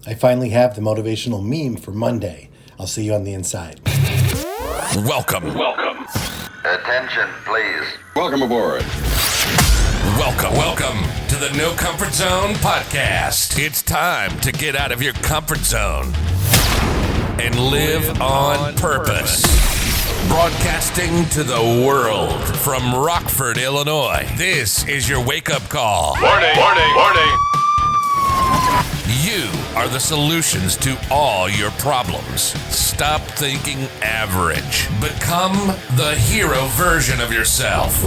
I finally have the motivational meme for Monday. I'll see you on the inside. Welcome. Attention, please. Welcome aboard. Welcome to the No Comfort Zone podcast. It's time to get out of your comfort zone and live on purpose. Broadcasting to the world from Rockford, Illinois. This is your wake-up call. Warning. You are the solutions to all your problems. Stop thinking average. Become the hero version of yourself.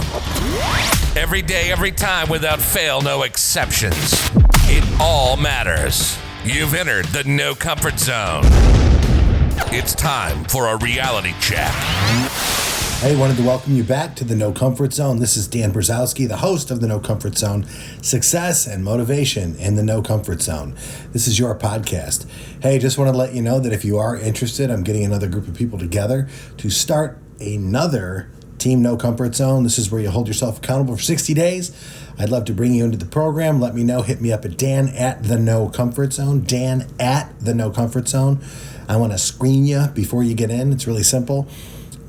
Every day, every time, without fail, no exceptions. It all matters. You've entered the No Comfort Zone. It's time for a reality check. I wanted to welcome you back to the No Comfort Zone. This is Dan Brzezowski, the host of the No Comfort Zone, Success and Motivation in the No Comfort Zone. This is your podcast. Hey, just want to let you know that if you are interested, I'm getting another group of people together to start another Team No Comfort Zone. This is where you hold yourself accountable for 60 days. I'd love to bring you into the program. Let me know. Hit me up at Dan at the No Comfort Zone. Dan at the No Comfort Zone. I want to screen you before you get in. It's really simple.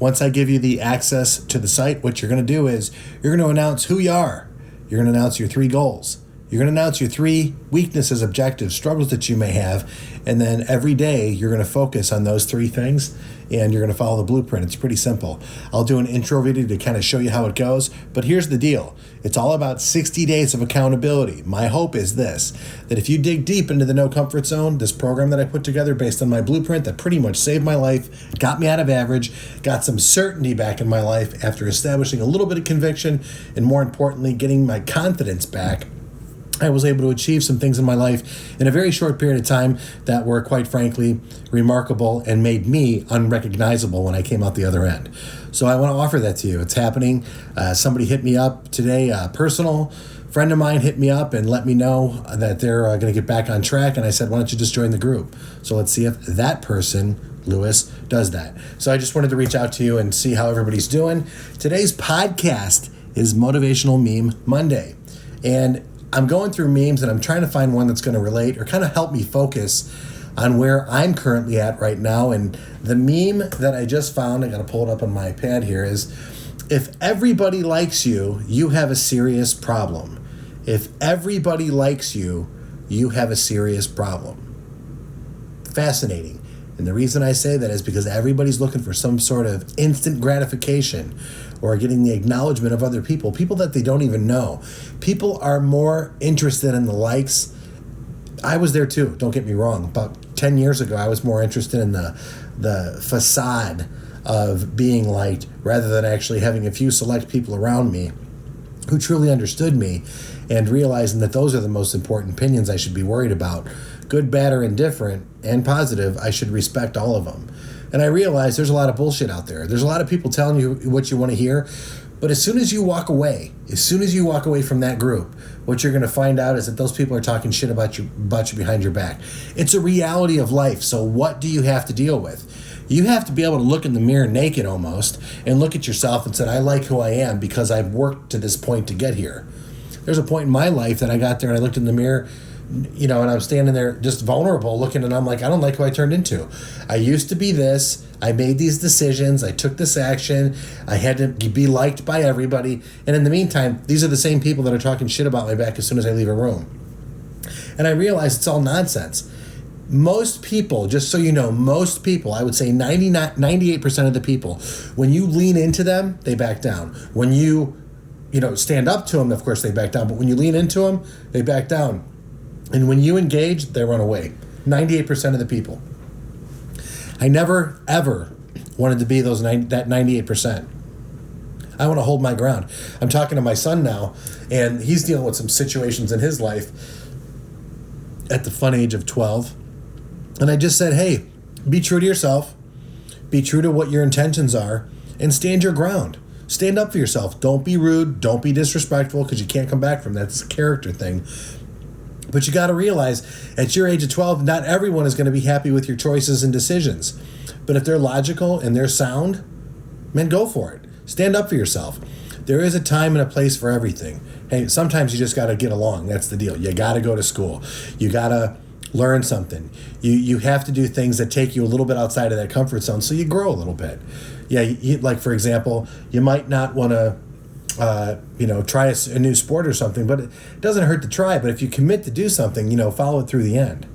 Once I give you the access to the site, what you're going to do is you're going to announce who you are. You're going to announce your 3 goals. You're going to announce your 3 weaknesses, objectives, struggles that you may have. And then every day you're going to focus on those 3 things and you're going to follow the blueprint. It's pretty simple. I'll do an intro video to kind of show you how it goes. But here's the deal. It's all about 60 days of accountability. My hope is this, that if you dig deep into the No Comfort Zone, this program that I put together based on my blueprint that pretty much saved my life, got me out of average, got some certainty back in my life after establishing a little bit of conviction, and more importantly, getting my confidence back, I was able to achieve some things in my life in a very short period of time that were, quite frankly, remarkable and made me unrecognizable when I came out the other end. So I want to offer that to you. It's happening. Somebody hit me up today, a personal friend of mine hit me up and let me know that they're going to get back on track. And I said, why don't you just join the group? So let's see if that person, Lewis, does that. So I just wanted to reach out to you and see how everybody's doing. Today's podcast is Motivational Meme Monday. And I'm going through memes and I'm trying to find one that's going to relate or kind of help me focus on where I'm currently at right now. And the meme that I just found, I got to pull it up on my pad here, is if everybody likes you, you have a serious problem. If everybody likes you, you have a serious problem. Fascinating. And the reason I say that is because everybody's looking for some sort of instant gratification or getting the acknowledgement of other people that they don't even know. People are more interested in the likes. I was there too, don't get me wrong. About 10 years ago, I was more interested in the facade of being liked rather than actually having a few select people around me who truly understood me and realizing that those are the most important opinions I should be worried about. Good, bad, or indifferent, and positive, I should respect all of them. And I realize there's a lot of bullshit out there. There's a lot of people telling you what you want to hear. But as soon as you walk away from that group, what you're going to find out is that those people are talking shit about you behind your back. It's a reality of life. So what do you have to deal with? You have to be able to look in the mirror naked almost and look at yourself and say, I like who I am because I've worked to this point to get here. There's a point in my life that I got there and I looked in the mirror, and I was standing there just vulnerable looking, and I'm like, I don't like who I turned into. I used to be this. I made these decisions. I took this action. I had to be liked by everybody. And in the meantime, these are the same people that are talking shit about my back as soon as I leave a room. And I realize it's all nonsense. Most people, just so you know, I would say 98% of the people, when you lean into them, they back down. When you stand up to them, of course they back down. But when you lean into them, they back down. And when you engage, they run away. 98% of the people. I never, ever wanted to be that 98%. I want to hold my ground. I'm talking to my son now, and he's dealing with some situations in his life at the fun age of 12. And I just said, hey, be true to yourself. Be true to what your intentions are, and stand your ground. Stand up for yourself. Don't be rude. Don't be disrespectful, because you can't come back from that. It's a character thing. But you got to realize, at your age of 12, not everyone is going to be happy with your choices and decisions. But if they're logical and they're sound, man, go for it. Stand up for yourself. There is a time and a place for everything. Hey, sometimes you just got to get along. That's the deal. You got to go to school. You got to learn something. You have to do things that take you a little bit outside of that comfort zone so you grow a little bit. Yeah, like for example, you might not want to try a new sport or something, but it doesn't hurt to try. But if you commit to do something, follow it through the end.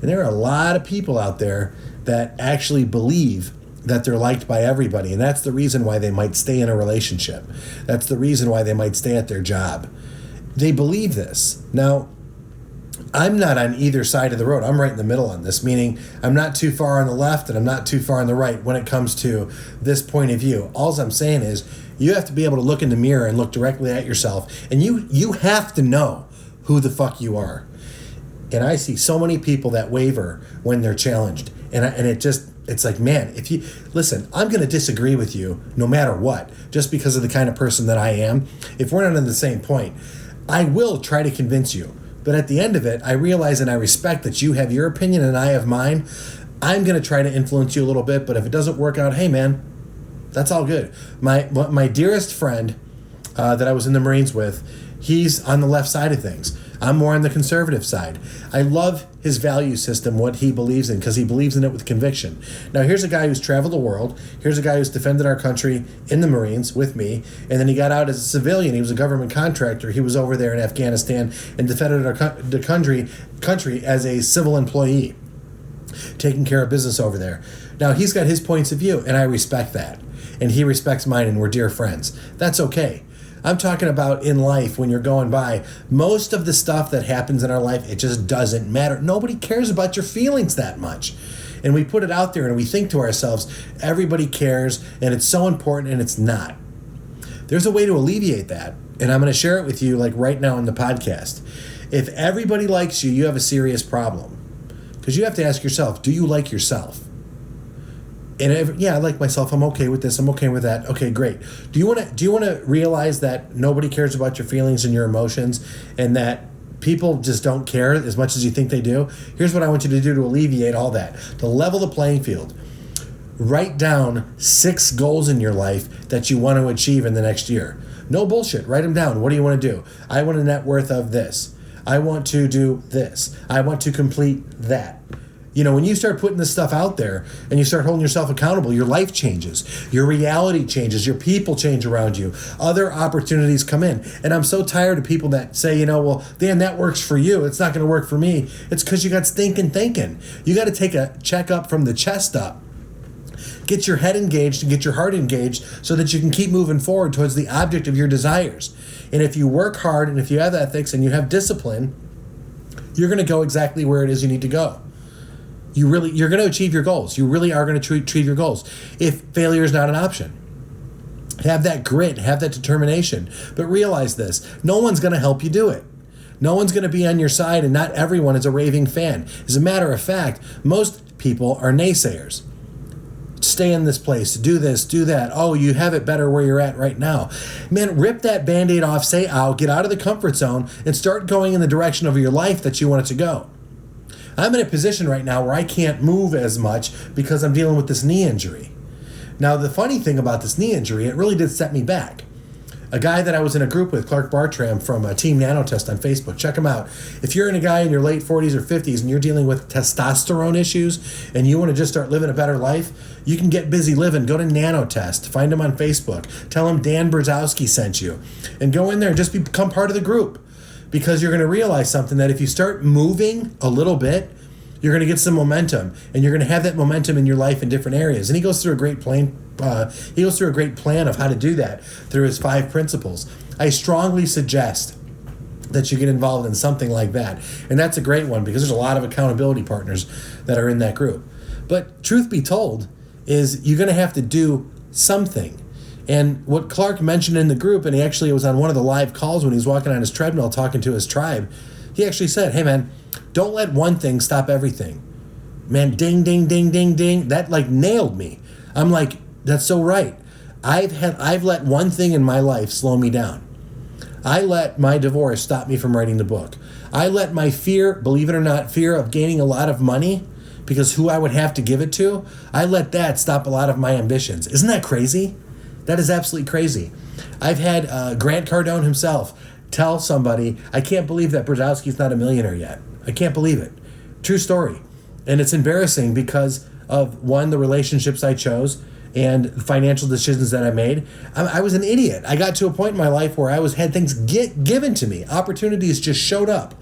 And there are a lot of people out there that actually believe that they're liked by everybody, and that's the reason why they might stay in a relationship. That's the reason why they might stay at their job. They believe this. Now, I'm not on either side of the road. I'm right in the middle on this, meaning I'm not too far on the left and I'm not too far on the right when it comes to this point of view. All I'm saying is you have to be able to look in the mirror and look directly at yourself, and you have to know who the fuck you are. And I see so many people that waver when they're challenged, and it's like, man, if you listen, I'm going to disagree with you no matter what, just because of the kind of person that I am. If we're not on the same point, I will try to convince you. But at the end of it, I realize and I respect that you have your opinion and I have mine. I'm going to try to influence you a little bit, but if it doesn't work out, hey man, that's all good. My dearest friend that I was in the Marines with, he's on the left side of things. I'm more on the conservative side. I love his value system, what he believes in, because he believes in it with conviction. Now, here's a guy who's traveled the world. Here's a guy who's defended our country in the Marines with me, and then he got out as a civilian. He was a government contractor. He was over there in Afghanistan and defended the country as a civil employee, taking care of business over there. Now, he's got his points of view, and I respect that. And he respects mine, and we're dear friends. That's okay. I'm talking about in life when you're going by. Most of the stuff that happens in our life, it just doesn't matter. Nobody cares about your feelings that much. And we put it out there and we think to ourselves, everybody cares and it's so important, and it's not. There's a way to alleviate that. And I'm going to share it with you like right now in the podcast. If everybody likes you, you have a serious problem. Because you have to ask yourself, do you like yourself? And I like myself. I'm okay with this. I'm okay with that. Okay, great. Do you want to realize that nobody cares about your feelings and your emotions, and that people just don't care as much as you think they do? Here's what I want you to do to alleviate all that. To level the playing field. Write down 6 goals in your life that you want to achieve in the next year. No bullshit. Write them down. What do you want to do? I want a net worth of this. I want to do this. I want to complete that. When you start putting this stuff out there and you start holding yourself accountable, your life changes, your reality changes, your people change around you, other opportunities come in. And I'm so tired of people that say, well, Dan, that works for you. It's not going to work for me. It's because you got stinking thinking. You got to take a checkup from the chest up. Get your head engaged and get your heart engaged so that you can keep moving forward towards the object of your desires. And if you work hard and if you have ethics and you have discipline, you're going to go exactly where it is you need to go. You're going to achieve your goals. You really are going to achieve your goals if failure is not an option. Have that grit, have that determination, but realize this, no one's going to help you do it. No one's going to be on your side, and not everyone is a raving fan. As a matter of fact, most people are naysayers. Stay in this place, do this, do that. Oh, you have it better where you're at right now. Man, rip that Band-Aid off, say ow, get out of the comfort zone, and start going in the direction of your life that you want it to go. I'm in a position right now where I can't move as much because I'm dealing with this knee injury. Now, the funny thing about this knee injury, it really did set me back. A guy that I was in a group with, Clark Bartram from Team Nanotest on Facebook, check him out. If you're a guy in your late 40s or 50s and you're dealing with testosterone issues and you want to just start living a better life, you can get busy living. Go to Nanotest. Find him on Facebook. Tell him Dan Brzezowski sent you. And go in there and just become part of the group. Because you're going to realize something, that if you start moving a little bit, you're going to get some momentum, and you're going to have that momentum in your life in different areas. And he goes through a great plan. He goes through a great plan of how to do that through his 5 principles. I strongly suggest that you get involved in something like that, and that's a great one because there's a lot of accountability partners that are in that group. But truth be told, is you're going to have to do something. And what Clark mentioned in the group, and he actually was on one of the live calls when he was walking on his treadmill talking to his tribe, he actually said, hey man, don't let one thing stop everything. Man, ding, ding, ding, ding, ding. That like nailed me. I'm like, that's so right. I've let one thing in my life slow me down. I let my divorce stop me from writing the book. I let my fear, believe it or not, fear of gaining a lot of money because who I would have to give it to, I let that stop a lot of my ambitions. Isn't that crazy? That is absolutely crazy. I've had Grant Cardone himself tell somebody, I can't believe that Brzezowski's not a millionaire yet. I can't believe it. True story. And it's embarrassing because of, one, the relationships I chose and the financial decisions that I made. I was an idiot. I got to a point in my life where I had things given to me. Opportunities just showed up.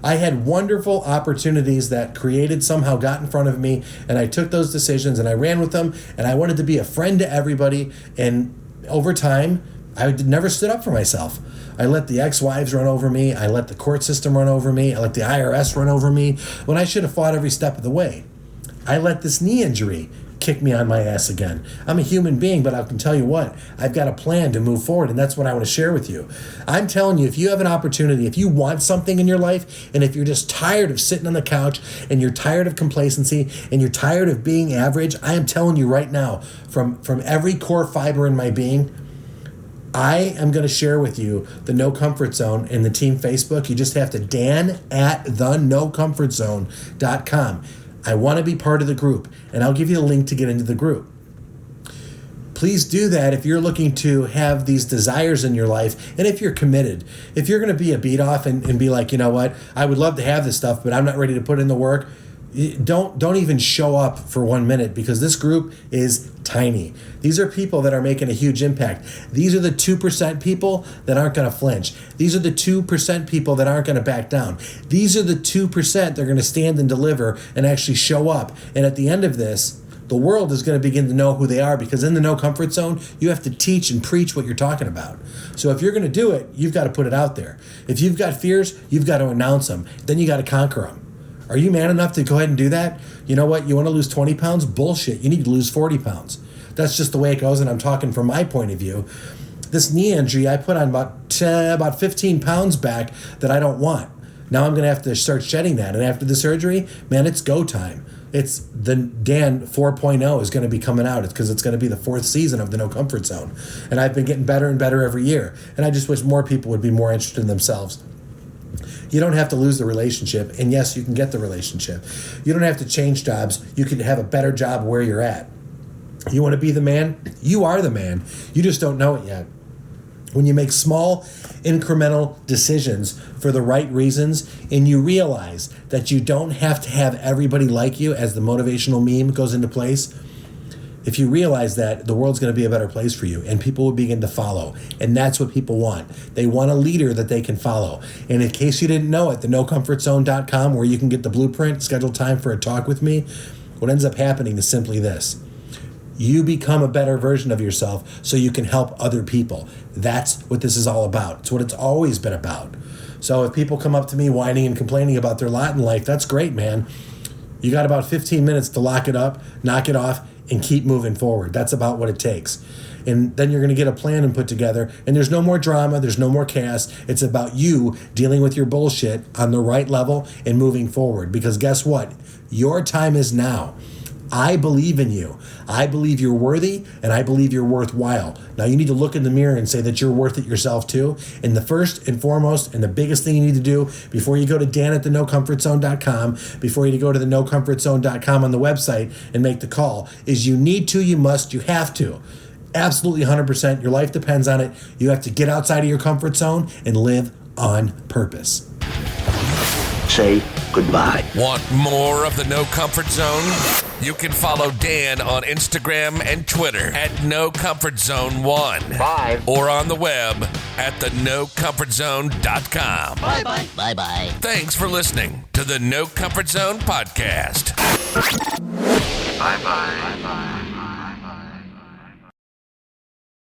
I had wonderful opportunities that created somehow got in front of me, and I took those decisions and I ran with them, and I wanted to be a friend to everybody. And over time, I never stood up for myself. I let the ex-wives run over me. I let the court system run over me. I let the IRS run over me when I should have fought every step of the way. I let this knee injury kick me on my ass again. I'm a human being, but I can tell you what, I've got a plan to move forward, and that's what I want to share with you. I'm telling you, if you have an opportunity, if you want something in your life, and if you're just tired of sitting on the couch, and you're tired of complacency, and you're tired of being average, I am telling you right now, from every core fiber in my being, I am going to share with you the No Comfort Zone in the team Facebook. You just have to dan@thenocomfortzone.com. I want to be part of the group, and I'll give you the link to get into the group. Please do that if you're looking to have these desires in your life, and if you're committed. If you're going to be a beat-off and be like, you know what, I would love to have this stuff, but I'm not ready to put in the work, don't even show up for 1 minute, because this group is tiny. These are people that are making a huge impact. These are the 2% people that aren't going to flinch. These are the 2% people that aren't going to back down. These are the 2% that are going to stand and deliver and actually show up. And at the end of this, the world is going to begin to know who they are, because in the No Comfort Zone, you have to teach and preach what you're talking about. So if you're going to do it, you've got to put it out there. If you've got fears, you've got to announce them. Then you got to conquer them. Are you man enough to go ahead and do that? You know what? You want to lose 20 pounds? Bullshit. You need to lose 40 pounds. That's just the way it goes, and I'm talking from my point of view. This knee injury, I put on about 15 pounds back that I don't want. Now I'm going to have to start shedding that. And after the surgery, man, it's go time. It's the Dan 4.0 is going to be coming out. It's because it's going to be the 4th season of the No Comfort Zone. And I've been getting better and better every year. And I just wish more people would be more interested in themselves. You don't have to lose the relationship, and yes, you can get the relationship. You don't have to change jobs. You can have a better job where you're at. You want to be the man? You are the man. You just don't know it yet. When you make small, incremental decisions for the right reasons, and you realize that you don't have to have everybody like you, as the motivational meme goes into place, if you realize that, the world's going to be a better place for you, and people will begin to follow. And that's what people want. They want a leader that they can follow. And in case you didn't know it, the NoComfortZone.com, where you can get the blueprint, schedule time for a talk with me, what ends up happening is simply this. You become a better version of yourself so you can help other people. That's what this is all about. It's what it's always been about. So if people come up to me whining and complaining about their lot in life, that's great, man. You got about 15 minutes to lock it up, knock it off, and keep moving forward. That's about what it takes. And then you're going to get a plan and put together, and there's no more drama, there's no more chaos. It's about you dealing with your bullshit on the right level and moving forward. Because guess what? Your time is now. I believe in you. I believe you're worthy, and I believe you're worthwhile. Now you need to look in the mirror and say that you're worth it yourself too. And the first and foremost and the biggest thing you need to do before you go to dan@thenocomfortzone.com, before you go to the nocomfortzone.com on the website and make the call, is you need to, you must, you have to. Absolutely 100%. Your life depends on it. You have to get outside of your comfort zone and live on purpose. Say goodbye. Want more of the No Comfort Zone? You can follow Dan on Instagram and Twitter at NoComfortZone1. Bye. Or on the web at thenocomfortzone.com. Bye-bye. Bye-bye. Thanks for listening to the No Comfort Zone podcast. Bye-bye. Bye-bye.